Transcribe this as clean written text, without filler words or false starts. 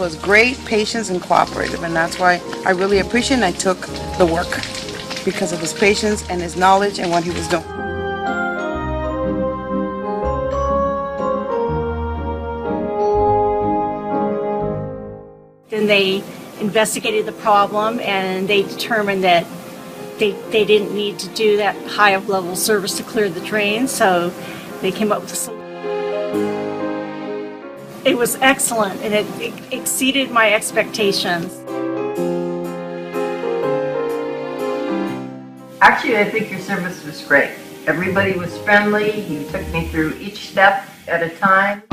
was great, patient, and cooperative, and that's why I really appreciate and I took the work because of his patience and his knowledge and what he was doing. Then they investigated the problem and they determined that they didn't need to do that high level service to clear the drain, so they came up with a solution. It was excellent and it exceeded my expectations. Actually, I think your service was great. Everybody was friendly. You took me through each step at a time.